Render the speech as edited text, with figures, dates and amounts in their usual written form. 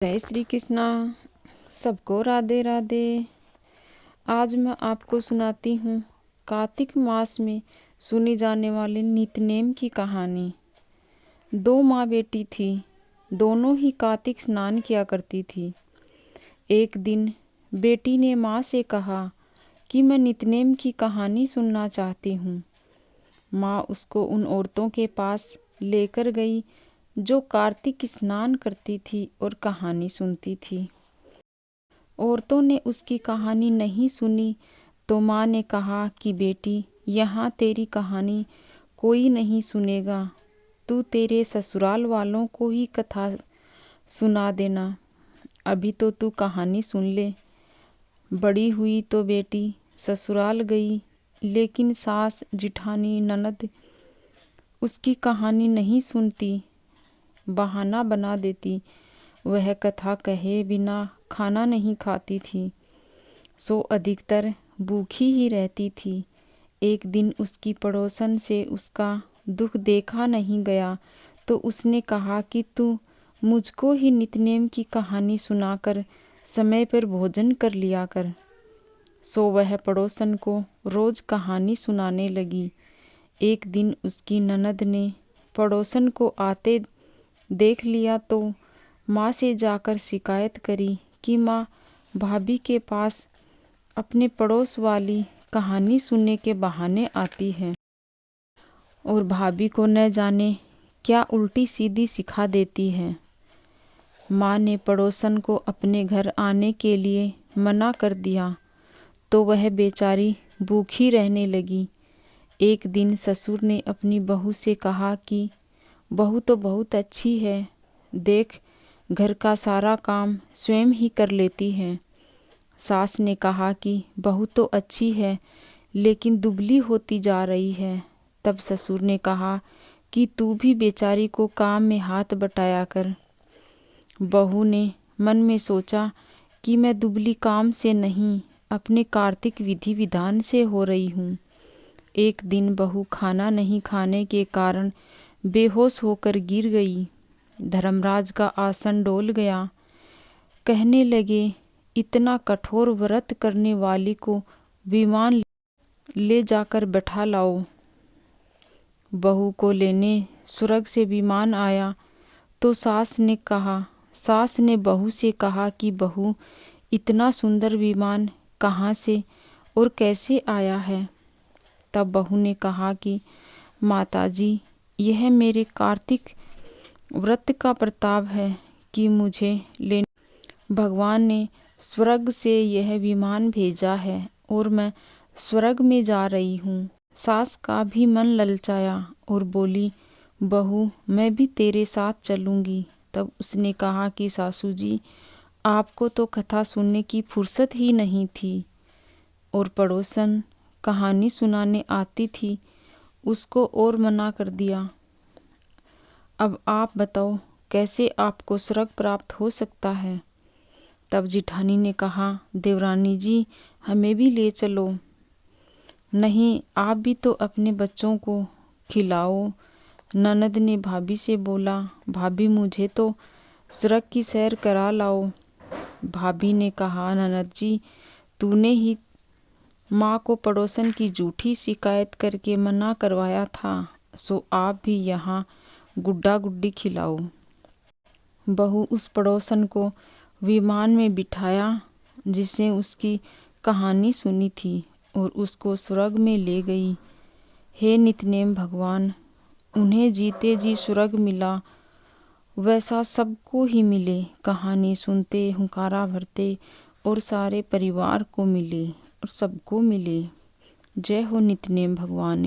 जय श्री कृष्णा। सबको राधे राधे। आज मैं आपको सुनाती हूँ कार्तिक मास में सुनी जाने वाली नित्यनेम की कहानी। दो माँ बेटी थी, दोनों ही कार्तिक स्नान किया करती थी। एक दिन बेटी ने माँ से कहा कि मैं नित्यनेम की कहानी सुनना चाहती हूँ। माँ उसको उन औरतों के पास लेकर गई जो कार्तिक स्नान करती थी और कहानी सुनती थी। औरतों ने उसकी कहानी नहीं सुनी तो माँ ने कहा कि बेटी, यहाँ तेरी कहानी कोई नहीं सुनेगा, तू तेरे ससुराल वालों को ही कथा सुना देना। अभी तो तू कहानी सुन ले। बड़ी हुई तो बेटी ससुराल गई, लेकिन सास, जिठानी, ननद उसकी कहानी नहीं सुनती, बहाना बना देती। वह कथा कहे बिना खाना नहीं खाती थी, सो अधिकतर भूखी ही रहती थी। एक दिन उसकी पड़ोसन से उसका दुख देखा नहीं गया तो उसने कहा कि तू मुझको ही नित्यनेम की कहानी सुनाकर समय पर भोजन कर लिया कर। सो वह पड़ोसन को रोज कहानी सुनाने लगी। एक दिन उसकी ननद ने पड़ोसन को आते देख लिया तो माँ से जाकर शिकायत करी कि माँ, भाभी के पास अपने पड़ोस वाली कहानी सुनने के बहाने आती है और भाभी को न जाने क्या उल्टी सीधी सिखा देती है। माँ ने पड़ोसन को अपने घर आने के लिए मना कर दिया तो वह बेचारी भूखी रहने लगी। एक दिन ससुर ने अपनी बहू से कहा कि बहू तो बहुत अच्छी है, देख घर का सारा काम स्वयं ही कर लेती है। सास ने कहा कि बहू तो अच्छी है लेकिन दुबली होती जा रही है। तब ससुर ने कहा कि तू भी बेचारी को काम में हाथ बटाया कर। बहू ने मन में सोचा कि मैं दुबली काम से नहीं, अपने कार्तिक विधि विधान से हो रही हूँ। एक दिन बहू खाना नहीं खाने के कारण बेहोश होकर गिर गई। धर्मराज का आसन डोल गया। कहने लगे, इतना कठोर व्रत करने वाली को विमान ले जाकर बैठा लाओ। बहू को लेने स्वर्ग से विमान आया तो सास ने बहू से कहा कि बहू, इतना सुंदर विमान कहाँ से और कैसे आया है। तब बहू ने कहा कि माताजी, यह मेरे कार्तिक व्रत का प्रताप है कि मुझे लेने भगवान ने स्वर्ग से यह विमान भेजा है और मैं स्वर्ग में जा रही हूँ। सास का भी मन ललचाया और बोली, बहू, मैं भी तेरे साथ चलूंगी। तब उसने कहा कि सासू जी, आपको तो कथा सुनने की फुर्सत ही नहीं थी और पड़ोसन कहानी सुनाने आती थी, उसको और मना कर दिया। अब आप बताओ कैसे आपको स्वर्ग प्राप्त हो सकता है। तब जिठानी ने कहा, देवरानी जी, हमें भी ले चलो। नहीं, आप भी तो अपने बच्चों को खिलाओ। ननद ने भाभी से बोला, भाभी मुझे तो स्वर्ग की सैर करा लाओ। भाभी ने कहा, ननद जी, तूने ही माँ को पड़ोसन की झूठी शिकायत करके मना करवाया था, सो आप भी यहाँ गुड्डा गुड्डी खिलाओ। बहू उस पड़ोसन को विमान में बिठाया जिसने उसकी कहानी सुनी थी और उसको स्वर्ग में ले गई। हे नित्यनेम भगवान, उन्हें जीते जी स्वर्ग मिला, वैसा सबको ही मिले। कहानी सुनते, हुंकारा भरते और सारे परिवार को मिले और सबको मिले। जय हो नित्यनेम भगवान।